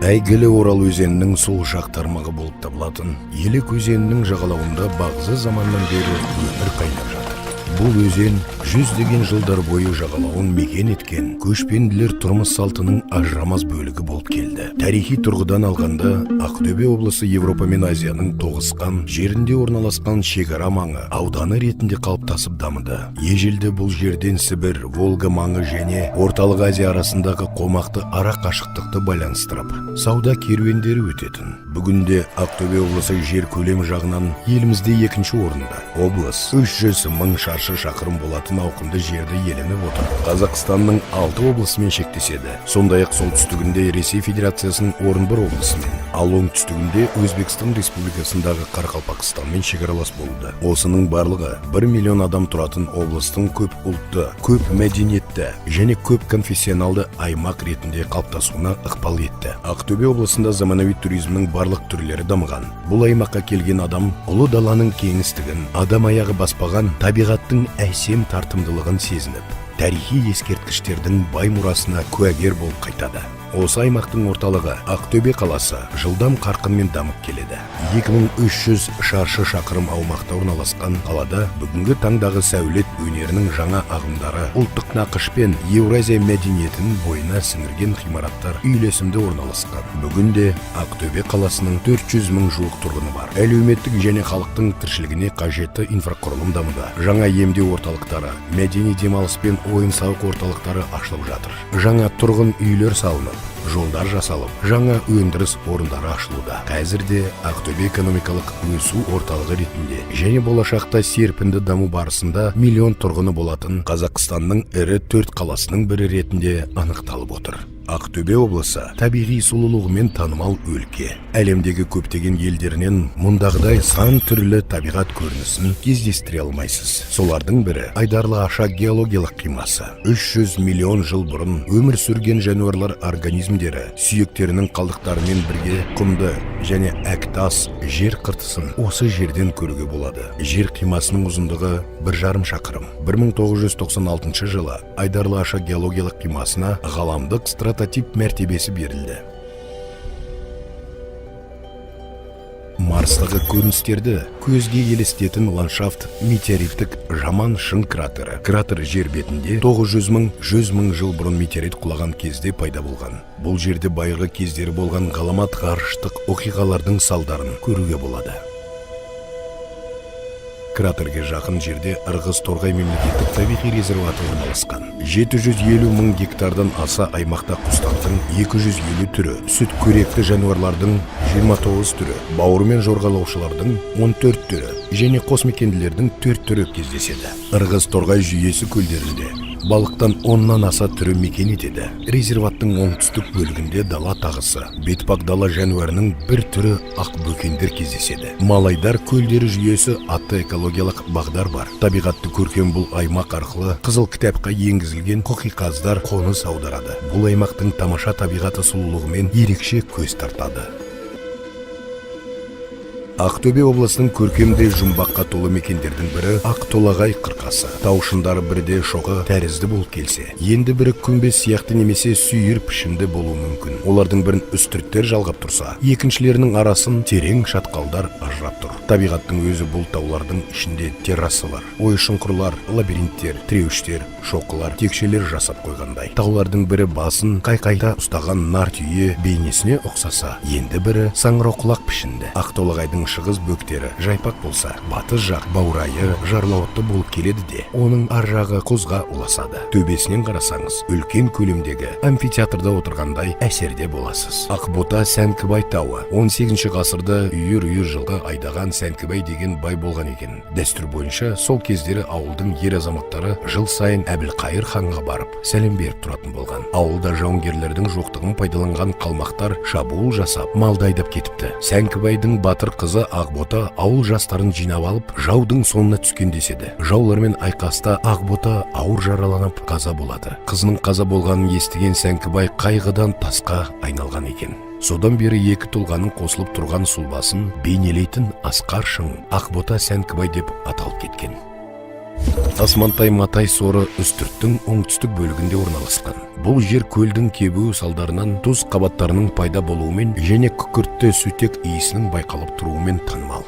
Әйгілі Орал өзенінің сол жақ тармағы болып табылатын Елек өзенінің жағалауында бағзы заманнан бері өмір қайнап жатыр. Бұл өзен жүздеген жылдар бойы жағалауын мекен еткен көшпенділер тұрмыс салтының ажырамас бөлігі болып келді. Тарихи тұрғыдан алғанда, Ақтөбе облысы Европа мен Азияның тоғысқан жерінде орналасқан шекара маңы ауданы ретінде қалыптасып дамыды. Ежелде бұл жерден Сібір, Волга маңы және Орталық Азия арасындағы қомақты ара қашықтықты байланыстырып, сауда керуендері өтетін. Бүгінде Ақтөбе облысы жер көлемі жағынан елімізде екінші орында. Облыс 300 мың шаршы шақырым болатын ауқымды жерді иеленіп отыр. Қазақстанның 6 облысымен шектеседі. Сондай-ақ солтүстігінде Ресей Федерациясының Орынбор облысымен, ал оңтүстігінде Өзбекстан Республикасындағы Қарақалпақстанмен шекаралас болды. Осының барлығы 1 миллион адам тұратын облыстың көп ұлтты, көп мәдениетті және көп конфессионалды аймақ ретінде қалыптасуына ықпал етті. Ақтөбе облысында заманауи туризмнің барлық түрлері дамыған. Бұл аймаққа келген адам ұлы даланың кеңістігін, адам аяғы баспаған табиғаттың әсем тартымдылығын сезініп, тарихи ескерткіштердің бай мұрасына куәгер болып қайтады. Осы аймақтың орталығы Ақтөбе қаласы жылдам қарқынмен дамып келеді. 2300 шаршы шақырым аумақта орналасқан қалада бүгінгі таңдағы сәулет өнерінің жаңа ағымдары, ұлттық нақыш пен Еуразия мәдениетін бойына сіңірген ғимараттар үйлесімді орналасқан. Бүгінде Ақтөбе қаласының 400 мың жуық тұрғыны бар. Әлеуметтік және халықтың тіршілігіне қажетті инфрақұрылым дамыды. Жаңа емдеу орталықтары, мәдени демалыс пен ойын-сауық орталықтары ашылып жатыр. Жаңа тұрғын үйлер салынып, жолдар жасалып, жаңа өндіріс орындары ашылуда. Қазірде Ақтөбе экономикалық өсу орталығы ретінде және болашақта серпінді даму барысында миллион тұрғыны болатын Қазақстанның ірі 4 қаласының бірі ретінде анықталып отыр. Ақтөбе облысы табиғи сұлулығымен танымал өлке. Әлемдегі көптеген елдерінен мұндағыдай сан түрлі табиғат көрінісін кездестіре алмайсыз. Солардың бірі Айдарлы Аша геологиялық қимасы. 300 миллион жыл бұрын өмір сүрген жануарлар организмдері сүйектерінің қалдықтарымен бірге құмды және әктас жер қыртысын осы жерден көруге болады. Жер қимасының ұзындығы 1,5 шақырым. 1996 жылы Айдарлы Аша геологиялық қимасына ғаламдық прототип мәртебесі берілді. Марстағы көріністерді көзге елестетін ландшафт метеориттік Жаман шың кратері. Кратер жер бетінде 900 мың жыл бұрын метеорит құлаған кезде пайда болған. Бұл жерде байырғы кездері болған ғаламат ғарыштық оқиғалардың салдарын көруге болады. Кратерге жақын жерде Ырғыз-Торғай мемлекеттік табиғи резерваты орналасқан. 750 мың гектардан аса аймақта құстардың 250 түрі, сүтқоректі жануарлардың 29 түрі, бауыр мен жорғалаушылардың 14 түрі және қосмекенділердің 4 түрі кездеседі. Ырғыз-Торғай жүйесі көлдерінде балықтан 10-нан аса түрі мекен етеді. Резерваттың оңтүстік бөлігінде дала тағысы, бетпақ дала жануарының бір түрі ақбөкендер кездеседі. Малайдар көлдері жүйесі атты экологиялық бағдар бар. Табиғатты көркем бұл аймақ арқылы Қызыл кітапқа енгізілген қоқиқаздар қоныс аударады. Бұл аймақтың тамаша табиғаты сұлулығымен ерекше көз тартады. Ақтөбе облысының көркемде жұмбаққа толы мекендердің бірі Ақтолағай қырқасы. Таушындары бірде шоғы тәрізді болып келсе, енді бірі күмбез сияқты немесе сүйір пішінді болуы мүмкін. Олардың бірін үстірттер жалғап тұрса, екіншілерінің арасын терең шатқалдар ажырап тұр. Табиғаттың өзі бұл таулардың ішінде террасылар, ой шұңқырлар, лабиринттер, тіреуіштер, шоқылар, текшелер жасап қойғандай. Таулардың бірі басын қайқайта ұстаған нар түйе бейнесіне ұқсаса, енді бірі саңырауқұлақ пішінді. Ақтолағайдың шығыс бөктері жайпақ болса, батыс жақ баурайы жарлауытты болып келеді де, оның ар жағы құзға ұласады. Төбесінен қарасаңыз, үлкен көлемдегі амфитеатрда отырғандай әсерде боласыз. Ақбота Сәнкібай тауы 18 ғасырда үйір-үйір жылғы айдаған Сәнкібай деген бай болған екен. Дәстүр бойынша сол кездері ауылдың ер азаматтары жыл сайын Әбілқайыр ханға барып сәлем беріп тұратын болған. Ауылда жауынгерлердің жоқтығын пайдаланған қалмақтар шабуыл жасап, малды айдап кетіпті. Сәнкібайдың батыр қызы Ақбота ауыл жастарын жинап алып, жаудың соңына түскен деседі. Жаулармен айқаста Ақбота ауыр жараланып қаза болады. Қызының қаза болғанын естіген Сәнкібай қайғыдан тасқа айналған екен. Содан бері екі тұлғаның қосылып тұрған сұлбасын бейнелейтін асқар шың Ақбота Сәнкібай деп аталып кеткен. Тасмантай Матай соры үстірттің оңтүстік бөлігінде орналасқан. Бұл жер көлдің кебуі салдарынан тұз қабаттарының пайда болуымен және күкіртті сутек иісінің байқалып тұруымен танымал.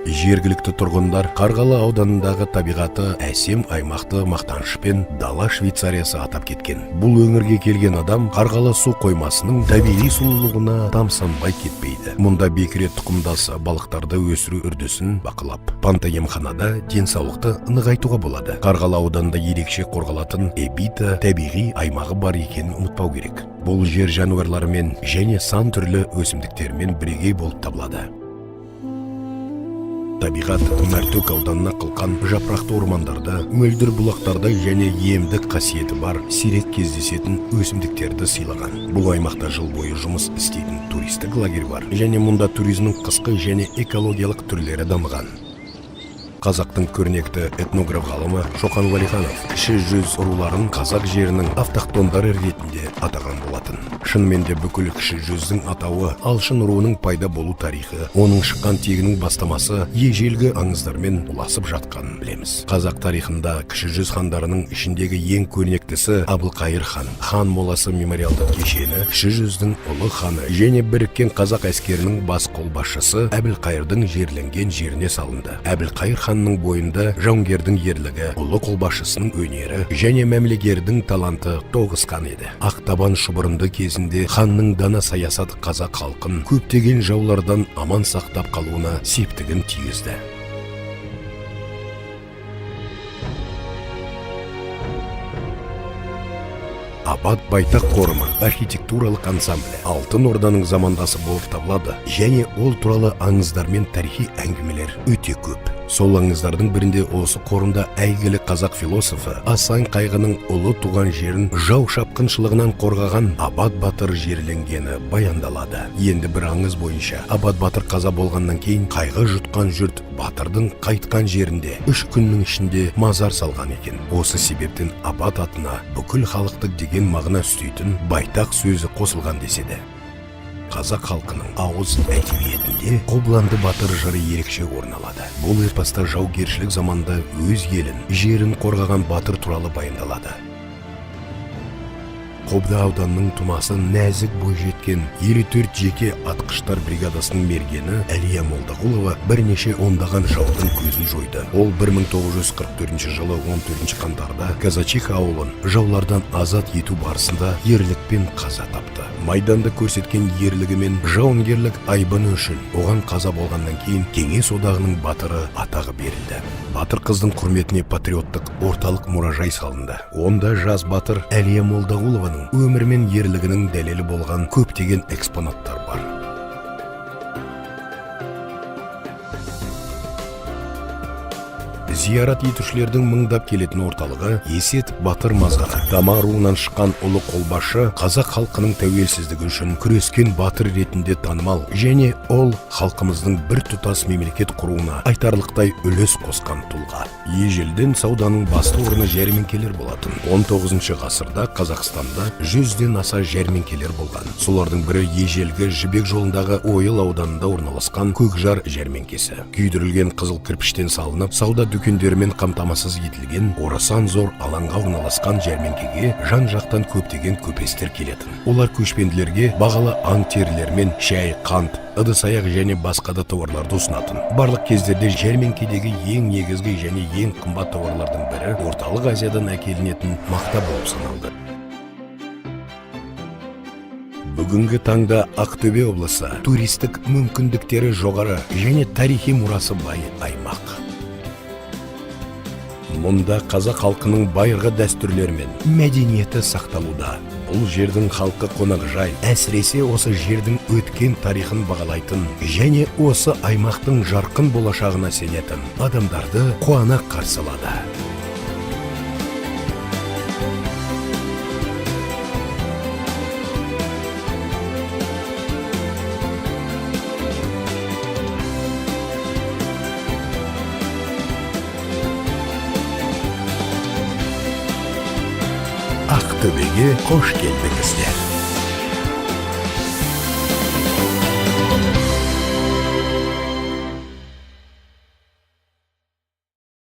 Жергілікті тұрғындар Қарғалы ауданындағы табиғаты әсем аймақты мақтанышпен дала Швейцариясы атап кеткен. Бұл өңірге келген адам Қарғалы су қоймасының табиғи сұлулығына тамсанбай кетпейді. Мұнда бекіре тұқымдасы балықтарды өсіру үрдісін бақылап, пантоемханада денсаулықты нығайтуға болады. Қарғалы ауданында ерекше қорғалатын Эбита табиғи аймағы бар екенін ұмытпау керек. Бұл жер жануарларымен және сан түрлі өсімдіктермен бірегей болып табылады. Табиғат Мәртөк ауданына қылқан жапырақты ормандарда, мөлдір бұлақтарда және емдік қасиеті бар сирек кездесетін өсімдіктерді сыйлаған. Бұл аймақта жыл бойы жұмыс істейтін туристік лагерь бар және мұнда туризмнің қысқы және экологиялық түрлері дамыған. Қазақтың көрнекті этнограф ғалымы Шоқан Уәлиханов кіші жүз руларын қазақ жерінің автохтондары ретінде атаған болатын. Шынымен де бүкіл кіші жүздің атауы Алшын руының пайда болу тарихы, оның шыққан тегінің бастамасы ежелгі аңыздармен ұласып жатқанын білеміз. Қазақ тарихында кіші жүз хандарының ішіндегі ең көрнектісі Әбілқайыр хан, хан моласы мемориалдық кешені, кіші жүздің ұлы ханы және біріккен қазақ әскерінің бас қолбасшысы Әбілқайырдың жерленген жеріне салынды. Әбілқайыр ханның бойында жауынгердің ерлігі, ұлы қолбасшысының өнері және мәмлегердің таланты тоғысқан еді. Ақтабан шұбырынды кезінде ханның дана саясаты қазақ халқын көптеген жаулардан аман сақтап қалуына септігін тигізді. Абат Байтақ қорымы архитектуралық ансамблі Алтын Орданың замандасы болып табылады және ол туралы аңыздар мен тарихи әңгімелер өте көп. Сол аңыздардың бірінде осы қорында әйгілі қазақ философы Асан Қайғының ұлы туған жерін жау шапқыншылығынан қорғаған Абат Батыр жерленгені баяндалады. Енді бір аңыз бойынша Абат Батыр қаза болғаннан кейін қайғы жұтқан жұрт Батырдың қайтқан жерінде 3 күннің ішінде мазар салған екен. Осы себептен Абат атына бүкіл халықтық деген мағына үстейтін Байтақ сөзі қосылған деседі. Қазақ халқының ауыз әдебиетінде Қобыланды батыр жыры ерекше орын алады. Бұл эпоста жаугершілік заманда өз елін, жерін қорғаған батыр туралы баяндалады. Қобда ауданының тумасы нәзік бойжеткен 54 жеке атқыштар бригадасының мергені Әлия Молдағұлова бірнеше ондаған жаудың көзін жойды. Ол 1944 жылы 14 қаңтарда Казачиха ауылын жаулардан азат ету барысында ерлікпен қаза тапты. Майданда көрсеткен ерлігі мен жауынгерлік айбыны үшін оған қаза болғаннан кейін Кеңес одағының батыры атағы берілді. Батыр қыздың құрметіне патриоттық орталық мұражай салынды. Онда жас батыр Әлия Молдағұлованың өмірі мен ерлігінің дәлелі болған көптеген экспонаттар бар. Зиярат етушілердің мыңдап келетін орталығы Есет Батыр мазары. Тама руынан шыққан ұлы қолбасшы қазақ халқының тәуелсіздігі үшін күрескен батыр ретінде танымал және ол халқымыздың бір тұтас мемлекет құруына айтарлықтай үлес қосқан тұлға. Ежелден сауданың басты орны жәрмеңкелер болатын. 19 ғасырда Қазақстанда 100-ден аса жәрмеңкелер болған. Солардың бірі ежелгі Жібек жолындағы Ойыл ауданында орналасқан Көкжар жәрмеңкесі. Күйдірілген қызыл кірпіштен салынып, сауда дүкендермен қамтамасыз етілген орасан зор алаңға орналасқан жәрмеңкеге жан-жақтан көптеген көпестер келетін. Олар көшпенділерге бағалы аң терілер мен шай, қант, ыдыс-аяқ және басқа да тауарларды ұсынатын. Барлық кездерде жәрмеңкедегі ең негізгі және ең қымбат тауарлардың бірі орталық Азиядан әкелінетін мақта болып саналды. Бүгінгі таңда Ақтөбе облысы туристік мүмкіндіктері жоғары және тарихи мұрасы бай аймақ. Мұнда қазақ халқының байырғы дәстүрлері мен мәдениеті сақталуда. Бұл жердің халқы қонақжай, әсіресе осы жердің өткен тарихын бағалайтын және осы аймақтың жарқын болашағына сенетін адамдарды қуана қарсы алады. Ақтөбеге қош келдіңіздер.